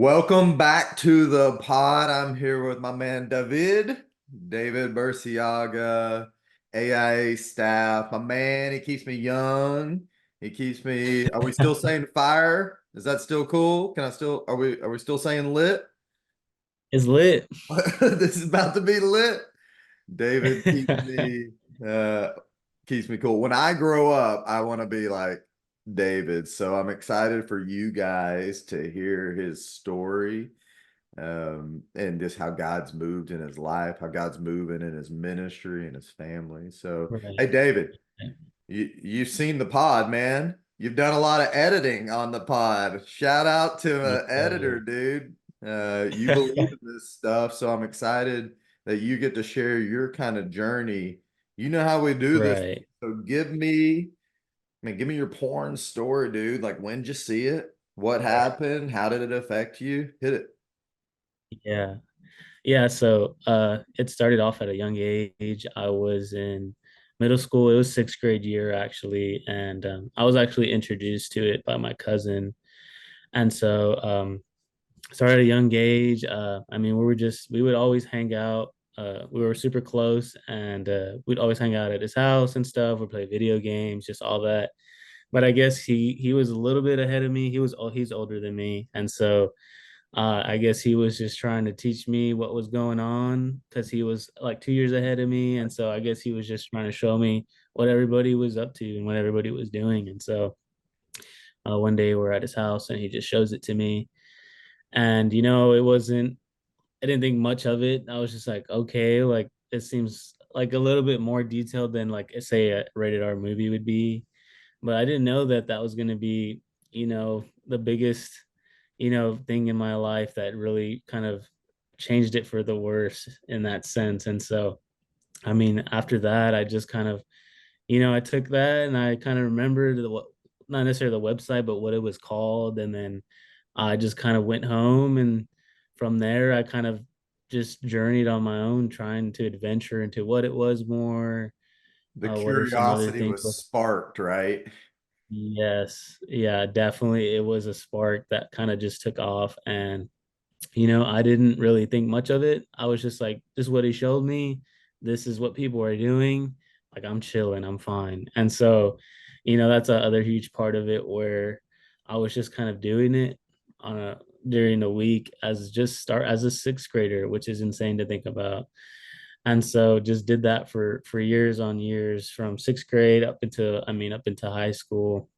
Welcome back to the pod. I'm here with my man David Burciaga, AIA staff. My man, he keeps me young. He keeps me. Are we still saying fire? Is that still cool? Can I still? Are we still saying lit? It's lit. This is about to be lit. David uh keeps me cool. When I grow up, I want to be like David. So I'm excited for you guys to hear his story, and just how God's moved in his life, how God's moving in his ministry and his family. So, hey, Right. David, you've seen the pod, man. You've done a lot of editing on the pod. Shout out to Yes, an editor, dude. You believe in this stuff, so I'm excited that you get to share your kind of journey. You know how we do this. Right. So give me your porn story, dude. Like, when did you see it? What happened? How did it affect you? Hit it. Yeah. Yeah. So it started off at a young age. I was in middle school. It was sixth grade year actually. And I was actually introduced to it by my cousin. And so started at a young age. I mean, we would always hang out. We were super close and we'd always hang out at his house and stuff. We'd play video games, just all that. But I guess he was a little bit ahead of me. He's older than me. And so I guess he was just trying to teach me what was going on because he was like 2 years ahead of me. And so I guess he was just trying to show me what everybody was up to and what everybody was doing. And so one day we're at his house and he just shows it to me. And, I didn't think much of it. I was just like, okay, like it seems like a little bit more detailed than like, say, a rated R movie would be. But I didn't know that that was going to be, the biggest thing in my life that really kind of changed it for the worse in that sense. And so, I mean, after that, I just kind of, I took that and I kind of remembered what, not necessarily the website, but what it was called. And then I just kind of went home. And from there, I kind of just journeyed on my own, trying to adventure into what it was more. The What are some other curiosity things? was sparked, right? Yes. Yeah, definitely. It was a spark that kind of just took off. And I didn't really think much of it. I was just like, this is what he showed me. This is what people are doing. Like, I'm chilling, I'm fine. And so, that's a other huge part of it where I was just kind of doing it on a during the week as just start as a sixth grader, which is insane to think about. And so just did that for years on years from sixth grade up into high school.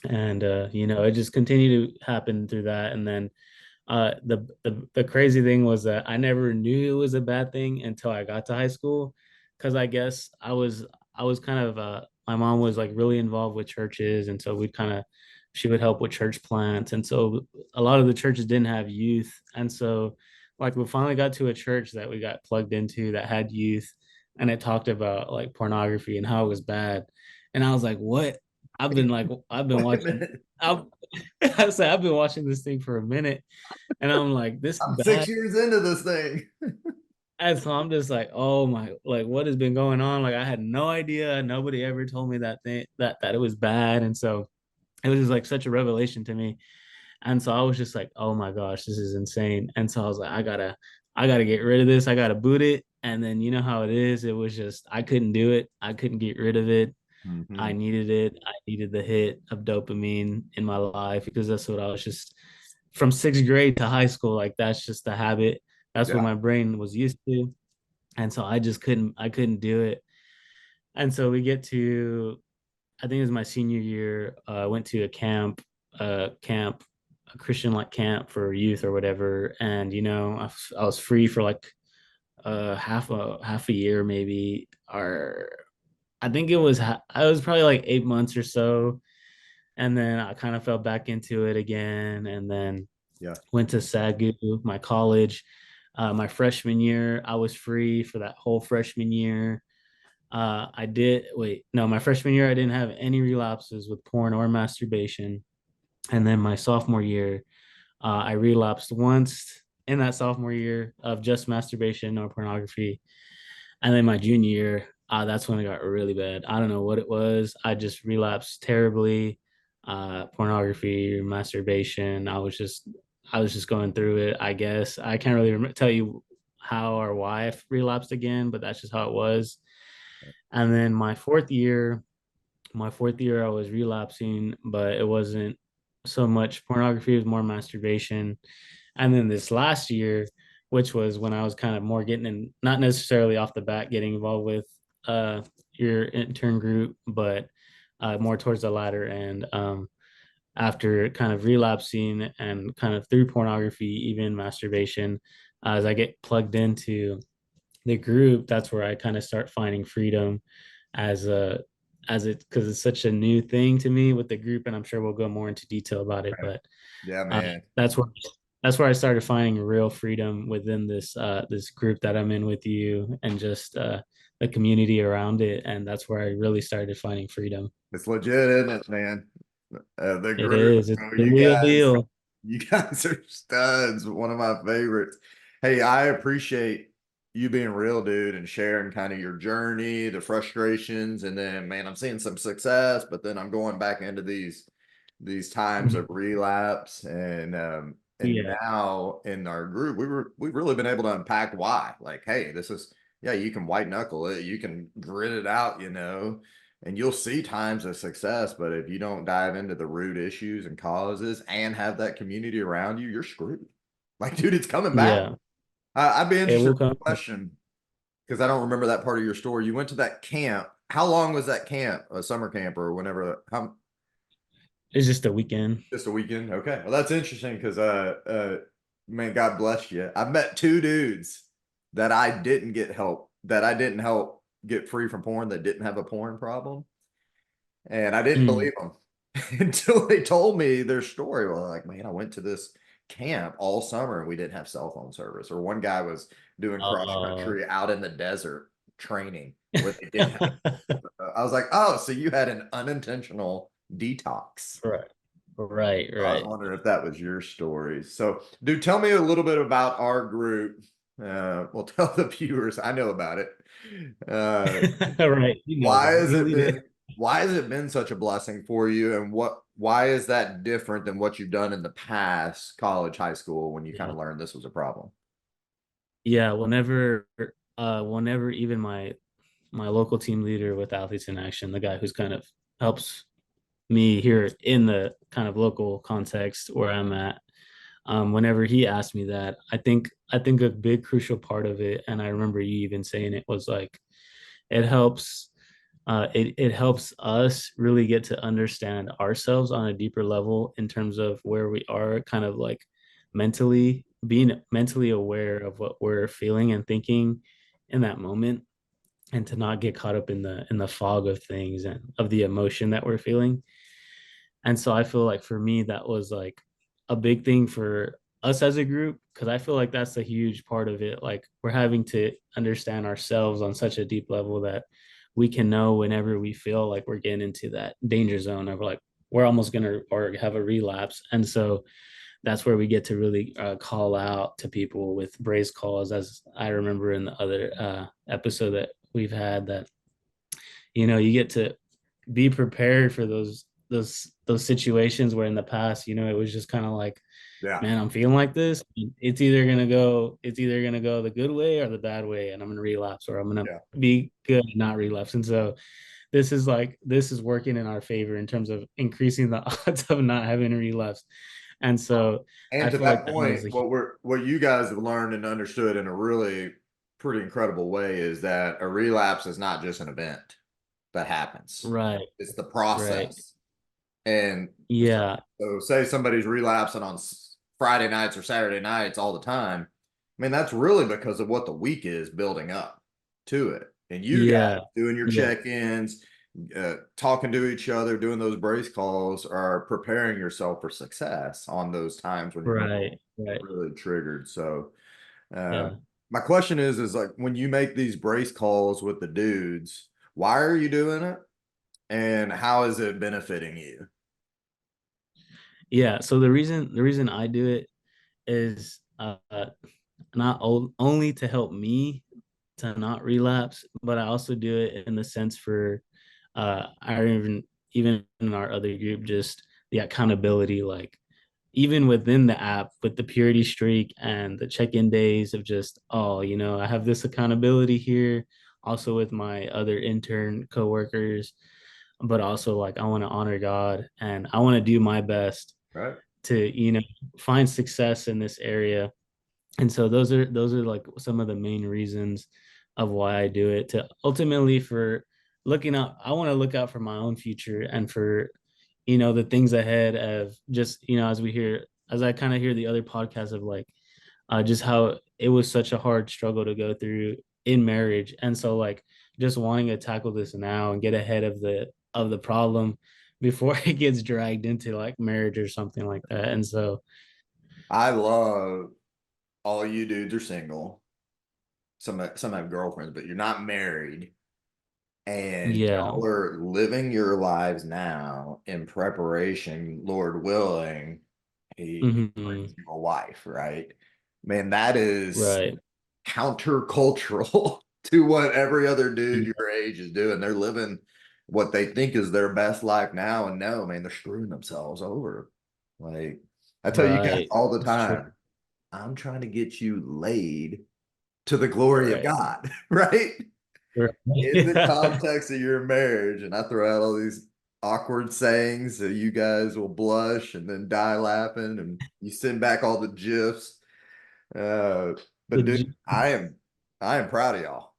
And it just continued to happen through that. And then the crazy thing was that I never knew it was a bad thing until I got to high school, because I guess I was kind of my mom was like really involved with churches, and so she would help with church plants, and so a lot of the churches didn't have youth, and so like we finally got to a church that we got plugged into that had youth, and it talked about like pornography and how it was bad, and I was like, what? I've been Wait a watching. minute. I, I said I've been watching this thing for a minute, and I'm like, this is I'm bad. 6 years into this thing. And so I'm just like, oh my, like what has been going on? Like I had no idea. Nobody ever told me that it was bad. And so it was just like such a revelation to me. And so I was just like, oh my gosh, this is insane. And so I was like, I gotta get rid of this. I gotta boot it. And then you know how it is. It was just I couldn't do it. I couldn't get rid of it. I Hmm. needed it. I needed the hit of dopamine in my life because that's what I was just from sixth grade to high school. Like that's just the habit. That's what Yeah. my brain was used to. And so I couldn't do it. And so we get to, I think it was my senior year. I went to a Christian like camp for youth or whatever. And, I was free for like half a year maybe, or I think I was probably like 8 months or so, and then I kind of fell back into it again, and then Yeah. went to SAGU, my college. My freshman year, I was free for that whole freshman year. I did wait, no, my freshman year I didn't have any relapses with porn or masturbation, and then my sophomore year, I relapsed once in that sophomore year of just masturbation or pornography. And then my junior year, that's when it got really bad. I don't know what it was. I just relapsed terribly. Pornography, masturbation. I was just going through it, I guess. I can't really tell you how or why I relapsed again, but that's just how it was. And then my fourth year, I was relapsing, but it wasn't so much pornography, it was more masturbation. And then this last year, which was when I was kind of more getting in, not necessarily off the bat getting involved with uh, your intern group, but more towards the latter end. After kind of relapsing and kind of through pornography, even masturbation, as I get plugged into the group, that's where I kind of start finding freedom as a as it because it's such a new thing to me with the group, and I'm sure we'll go more into detail about it. Right. But Yeah, uh, man. that's where I started finding real freedom within this group that I'm in with you, and just the community around it, and that's where I really started finding freedom. It's legit, isn't it, man? The It group, is. It's oh, the real deal. you guys are studs. One of my favorites. Hey, I appreciate you being real, dude, and sharing kind of your journey, the frustrations, and then, man, I'm seeing some success, but then I'm going back into these times of Mhm. relapse, and Yeah. now in our group, we've really been able to unpack why. Like, hey, this is yeah, you can white knuckle it, you can grit it out, and you'll see times of success, but if you don't dive into the root issues and causes and have that community around you, you're screwed. Like, dude, it's coming back. Yeah. I'd be It interested in will come. the question because I don't remember that part of your story. You went to that camp. How long was that camp? A summer camp or whenever? How It's just a weekend. just a weekend? Okay. Well, that's interesting because man, God bless you. I've met two dudes that I didn't help get free from porn that didn't have a porn problem. And I didn't Mm. believe them until they told me their story. Well, like, man, I went to this camp all summer and we didn't have cell phone service. Or one guy was doing cross Uh, country out in the desert training where they didn't have. I was like, oh, so you had an unintentional detox. right. Right. I was Right. wondering if that was your story. So, dude, tell me a little bit about our group. Well, tell the viewers. I know about it. Uh, Right. You know why about it. has You it lead it. been why has it been such a blessing for you, and why is that different than what you've done in the past, college, high school, when you kind Yeah. of learned this was a problem? Yeah. Whenever even my local team leader with Athletes in Action, the guy who's kind of helps me here in the kind of local context where I'm at, whenever he asked me that, I think a big crucial part of it, and I remember you even saying it, was like it helps it helps us really get to understand ourselves on a deeper level in terms of where we are, kind of like mentally being mentally aware of what we're feeling and thinking in that moment, and to not get caught up in the fog of things and of the emotion that we're feeling. And so I feel like for me, that was like a big thing for us as a group, because I feel like that's a huge part of it. Like, we're having to understand ourselves on such a deep level that we can know whenever we feel like we're getting into that danger zone of like we're almost gonna or have a relapse. And so that's where we get to really call out to people with brace calls, as I remember in the other episode that we've had, that you get to be prepared for those situations where in the past, it was just kind of like, Yeah, man, I'm feeling like this. It's either gonna go the good way or the bad way, and I'm gonna relapse, or I'm gonna yeah. be good and not relapse. And so this is working in our favor in terms of increasing the odds of not having a relapse. And so And I to feel like that that was point, a what you guys have learned and understood in a really pretty incredible way is that a relapse is not just an event that happens. right, It's the right. process. And Yeah, so say somebody's relapsing on Friday nights or Saturday nights all the time. I mean, that's really because of what the week is building up to it. And you guys yeah, doing your yeah, check-ins, talking to each other, doing those brace calls are preparing yourself for success on those times when you're going right, right. really triggered. So, uh, Yeah. my question is like when you make these brace calls with the dudes, why are you doing it? And how is it benefiting you? Yeah, so the reason I do it is not only to help me to not relapse, but I also do it in the sense for I even in our other group, just the accountability. Like, even within the app with the purity streak and the check-in days of just, oh, I have this accountability here, also with my other intern coworkers, but also like I want to honor God and I want to do my best Right. to, find success in this area. And so those are like some of the main reasons of why I do it, to ultimately for looking out. I want to look out for my own future and for the things ahead of just as I kind of hear the other podcasts of like just how it was such a hard struggle to go through in marriage. And so like just wanting to tackle this now and get ahead of the problem before it gets dragged into like marriage or something like that. And so I love all you dudes are single. Some have girlfriends, but you're not married. And yeah. y'all are living your lives now in preparation, Lord willing, he Hmm. brings you a wife, right? Man, that is Right. countercultural to what every other dude Yeah. your age is doing. They're living what they think is their best life now, and no, man, they're screwing themselves over. Like I tell you guys Right. all the It's true. time, I'm trying to get you laid to the glory of Right. God, right? Right. In the context of your marriage, and I throw out all these awkward sayings that you guys will blush and then die laughing, and you send back all the gifs. Uh, but dude, I am proud of y'all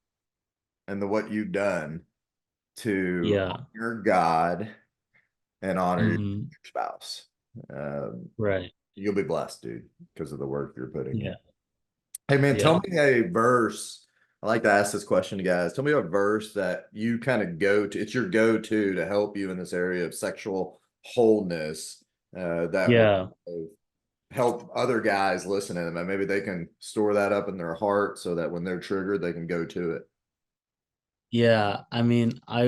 and the what you've done to Yeah. honor God and honor your Hmm. spouse. Um, Right. you'll be blessed, dude, because of the work you're putting in. Yeah. Hey man, tell Yeah. me a verse. I like to ask this question to guys. Tell me a verse that you kind of go to. It's your go-to to help you in this area of sexual wholeness. That will Yeah. help other guys listening, and maybe they can store that up in their heart so that when they're triggered, they can go to it. Yeah. I mean, I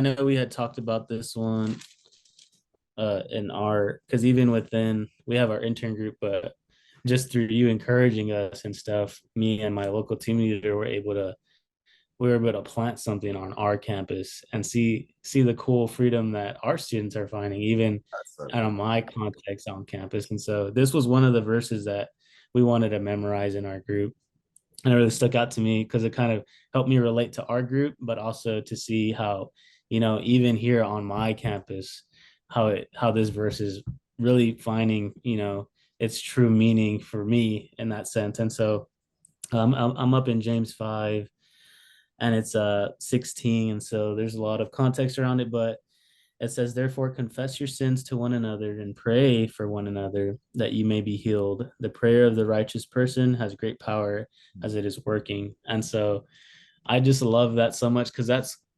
know we had talked about this one in our, because even within we have our intern group, but just through you encouraging us and stuff, me and my local team leader we were able to plant something on our campus and see the cool freedom that our students are finding, even That's so out of cool. my context on campus. And so this was one of the verses that we wanted to memorize in our group. And it really stuck out to me because it kind of helped me relate to our group, but also to see how, even here on my campus, how this verse is really finding, its true meaning for me in that sense. And so I'm up in James 5, and it's 16, and so there's a lot of context around it, but it says, therefore confess your sins to one another and pray for one another that you may be healed. The prayer of the righteous person has great power as it is working. And so I just love that so much because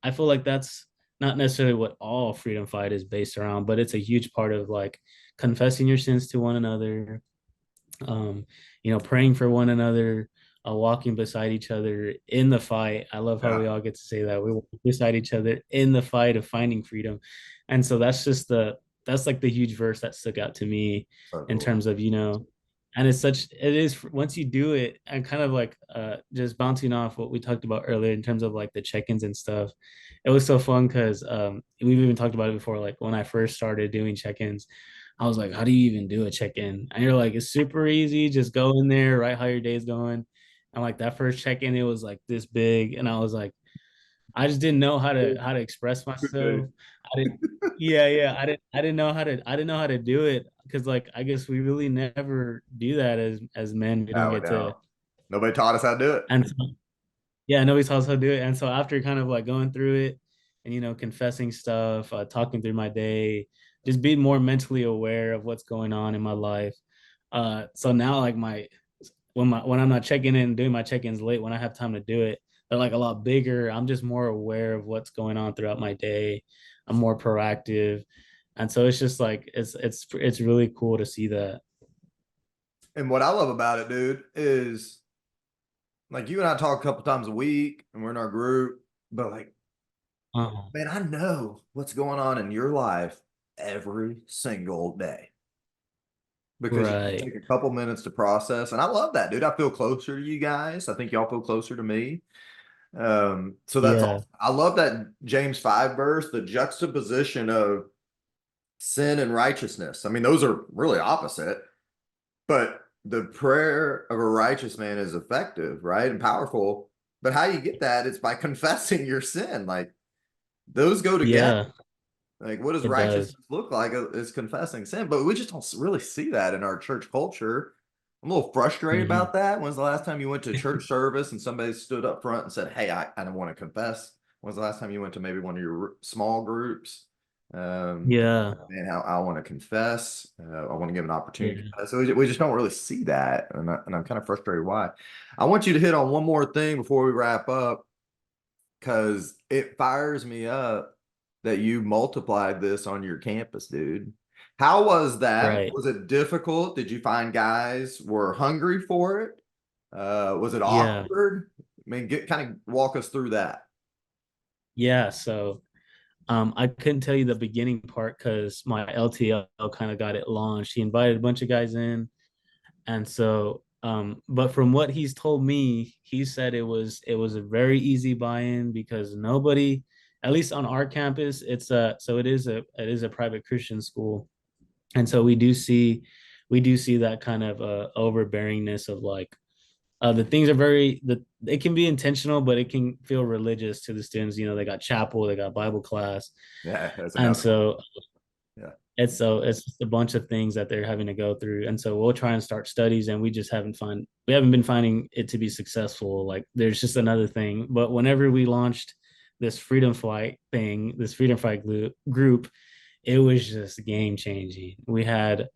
I feel like that's not necessarily what all freedom fight is based around, but it's a huge part of like confessing your sins to one another, um, praying for one another, walking beside each other in the fight. I love how Yeah, we all get to say that we walk beside each other in the fight of finding freedom. And so that's like the huge verse that stuck out to me so in cool. terms of, and it is once you do it and kind of like just bouncing off what we talked about earlier in terms of like the check-ins and stuff. It was so fun because we've even talked about it before, like when I first started doing check-ins, I was like, how do you even do a check-in? And you're like, it's super easy. Just go in there, write how your day's going. And like that first check-in, it was like this big. And I was like, I just didn't know how to express myself. I didn't, yeah, yeah. I didn't know how to do it. Cause like I guess we really never do that as men. We don't No, we get to. don't. Nobody taught us how to do it. And so, yeah, nobody taught us how to do it. And so after kind of like going through it and confessing stuff, talking through my day, just being more mentally aware of what's going on in my life. So now like when I'm not checking in doing my check-ins late, when I have time to do it, they're like a lot bigger. I'm just more aware of what's going on throughout my day. I'm more proactive. And so it's just like it's really cool to see that. And what I love about it, dude, is like you and I talk a couple times a week, and we're in our group, but like, Uh, man, I know what's going on in your life every single day because you right. take a couple minutes to process. And I love that, dude. I feel closer to you guys. I think y'all feel closer to me. So that's Yeah. awesome. I love that James 5 verse, the juxtaposition of sin and righteousness. I mean, those are really opposite, but the prayer of a righteous man is effective, right? And powerful. But how you get that is by confessing your sin. Like those go together. Yeah, Like, what does it righteousness does. look like is confessing sin, but we just don't really see that in our church culture. I'm a little frustrated Hmm. about that. When's the last time you went to church service and somebody stood up front and said, "Hey, I don't want to confess"? When's the last time you went to maybe one of your small groups? Yeah, Man, how I want to confess. I want to give an opportunity. yeah, So we just don't really see that, and I'm kind of frustrated why. I want you to hit on one more thing before we wrap up because it fires me up that you multiplied this on your campus, dude. How was that? right. Was it difficult? Did you find guys were hungry for it? Was it Yeah, awkward? I mean, get kind of walk us through that. yeah. So I couldn't tell you the beginning part because my LTL kind of got it launched. He invited a bunch of guys in, and so but from what he's told me, he said it was a very easy buy-in because nobody, at least on our campus, it is a private Christian school, and so we do see that kind of overbearingness of like the things are it can be intentional, but it can feel religious to the students. They got chapel, they got Bible class, Yeah, that's and another one. so Yeah. it's just a bunch of things that they're having to go through. And so we'll try and start studies, and we haven't been finding it to be successful. Like there's just another thing. But whenever we launched this Freedom Fight group, it was just game changing. We had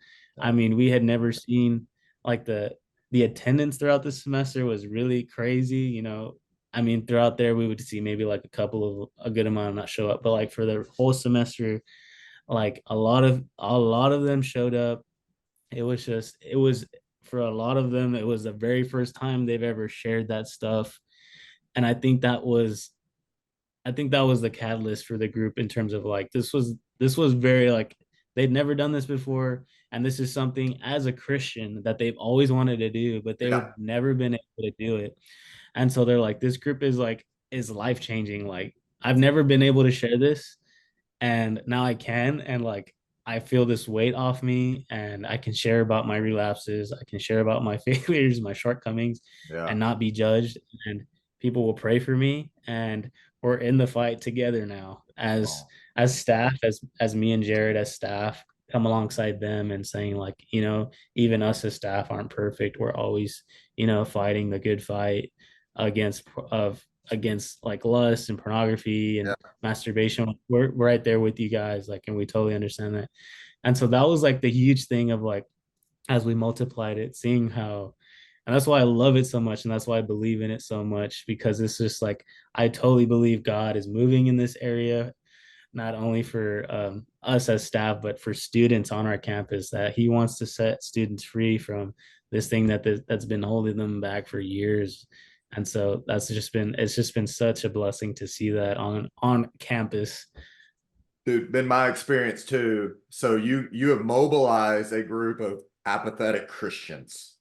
never seen like the attendance throughout the semester was really crazy. Throughout there we would see maybe like a good amount not show up, but like for the whole semester, like a lot of them showed up. It was for a lot of them, it was the very first time they've ever shared that stuff. And I think that was the catalyst for the group in terms of like this was very like they'd never done this before, and this is something as a Christian that they've always wanted to do, but they've Yeah. never been able to do it. And so they're like, this group is life changing. Like I've never been able to share this, and now I can, and like I feel this weight off me, and I can share about my relapses, I can share about my failures, my shortcomings, Yeah. and not be judged, and people will pray for me, and we're in the fight together now as Wow. staff, as me and Jared as staff come alongside them and saying like, even us as staff aren't perfect. We're always, fighting the good fight against of against like lust and pornography and Yeah. masturbation. We're right there with you guys, like, and we totally understand that. And so that was like the huge thing of like, as we multiplied it, seeing how, and that's why I love it so much, and that's why I believe in it so much, because it's just like I totally believe God is moving in this area, not only for us as staff, but for students on our campus, that He wants to set students free from this thing that's been holding them back for years. And so it's just been such a blessing to see that on campus. Dude, been my experience too. So you have mobilized a group of apathetic Christians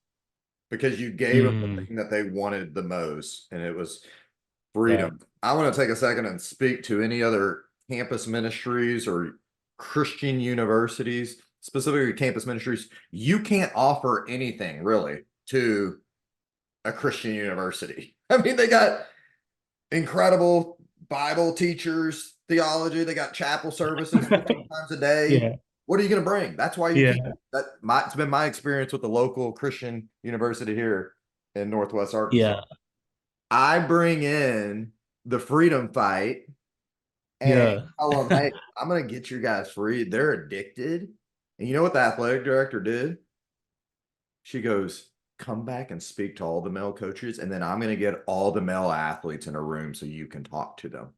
because you gave them the Mm, thing that they wanted the most, and it was yeah, freedom. I want to take a second and speak to any other campus ministries or Christian universities, specifically campus ministries. You can't offer anything really to a Christian university. I mean, they got incredible Bible teachers, theology, they got chapel services 15 times a day. yeah, What are you going to bring? That's why you yeah, can't. It's been my experience with the local Christian university here in Northwest Arkansas. yeah, I bring in the freedom fight and yeah, tell them, hey, I'm going to get you guys free. They're addicted. And you know what the athletic director did? She goes, come back and speak to all the male coaches. And then I'm going to get all the male athletes in a room so you can talk to them.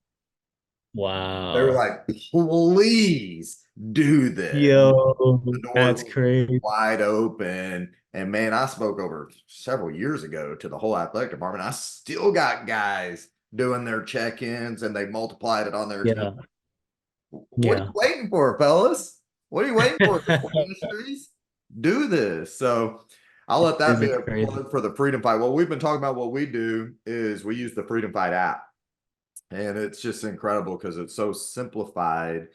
They were wow, like, please do this. yo, The door that's was crazy. wide open. And man, I spoke over several years ago to the whole athletic department. I still got guys doing their check-ins and they multiplied it on their team. Yeah, What are you yeah. waiting for, fellas? What are you waiting for? Ministries? Do this. So I'll let that Is be it a crazy? plug for the Freedom Fight. Well, we've been talking about what we do is we use the Freedom Fight app. And it's just incredible because it's so simplified.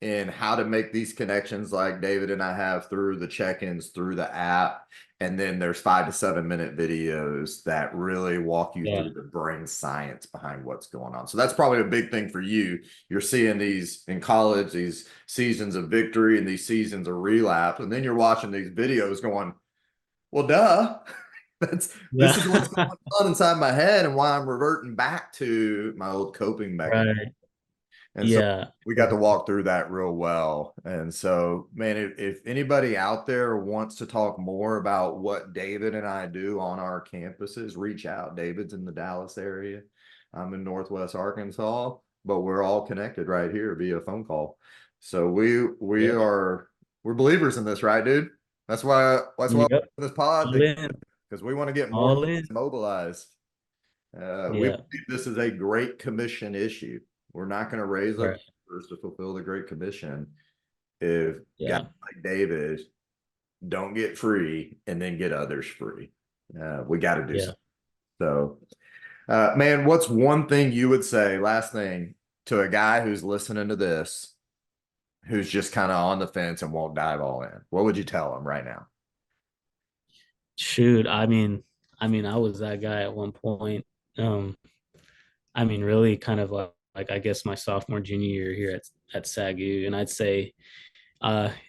in how to make these connections like David and I have through the check-ins, through the app. And then there's 5 to 7 minute videos that really walk you Yeah. through the brain science behind what's going on. So that's probably a big thing for you. You're seeing these in college, these seasons of victory and these seasons of relapse. And then you're watching these videos going, well, duh. This Yeah. is what's going on inside my head and why I'm reverting back to my old coping mechanism. Right. And so Yeah. we got to walk through that real well. And so, man, if anybody out there wants to talk more about what David and I do on our campuses, reach out. David's in the Dallas area. I'm in Northwest Arkansas, but we're all connected right here via phone call. So we Yeah. are we're believers in this, right, dude? That's why Yep. this pod All in. because we want to get more All in. mobilized. We Yeah. believe this is a Great Commission issue. We're not going to raise up Right. to fulfill the Great Commission if guys Yeah. like David don't get free and then get others free. We got to do Yeah. something. So, man, what's one thing you would say, last thing, to a guy who's listening to this, who's just kind of on the fence and won't dive all in? What would you tell him right now? Shoot. I mean, I was that guy at one point. Um, I mean, really kind of like I guess my sophomore, junior year here at SAGU. And I'd say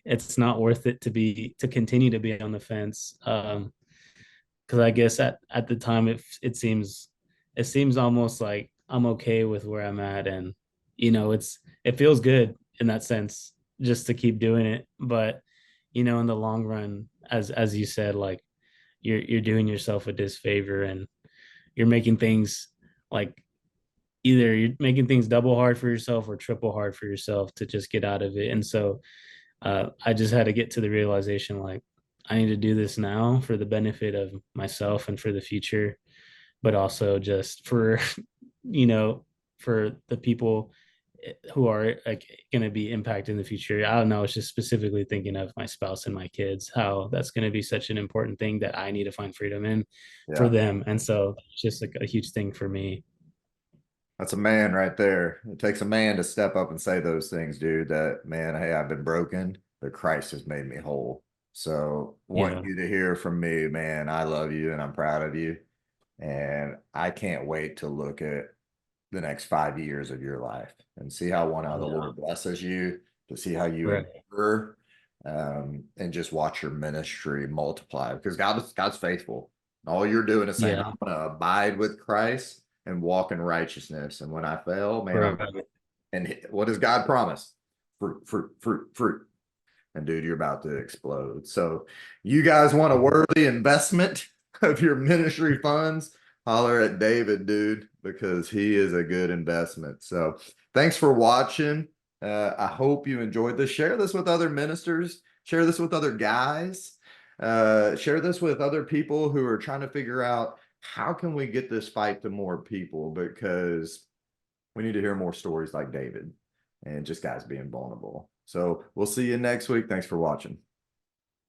it's not worth it to continue to be on the fence. Because I guess at the time it seems almost like I'm okay with where I'm at, and it feels good in that sense just to keep doing it. But in the long run, as you said, like you're doing yourself a disfavor, and you're making things like either you're making things double hard for yourself or triple hard for yourself to just get out of it. And so I just had to get to the realization like I need to do this now for the benefit of myself and for the future, but also just for, you know, for the people who are like going to be impacted in the future. I don't know. It's just specifically thinking of my spouse and my kids, how that's going to be such an important thing that I need to find freedom in for Yeah. them. And so it's just like a huge thing for me. That's a man right there. It takes a man to step up and say those things, dude. That man, hey, I've been broken, but Christ has made me whole. So want Yeah. you to hear from me, man. I love you and I'm proud of you. And I can't wait to look at the next 5 years of your life and see how one how the Yeah. Lord blesses you, to see how you Right. endure, and just watch your ministry multiply because God's faithful. All you're doing is saying, Yeah. I'm gonna abide with Christ and walk in righteousness. And when I fail, man, I'm Right. and what does God promise? Fruit, fruit, fruit, fruit. And dude, you're about to explode. So you guys want a worthy investment of your ministry funds? Holler at David, dude, because he is a good investment. So thanks for watching. I hope you enjoyed this. Share this with other ministers. Share this with other guys. Share this with other people who are trying to figure out how can we get this fight to more people, because we need to hear more stories like David and just guys being vulnerable. So we'll see you next week. Thanks for watching.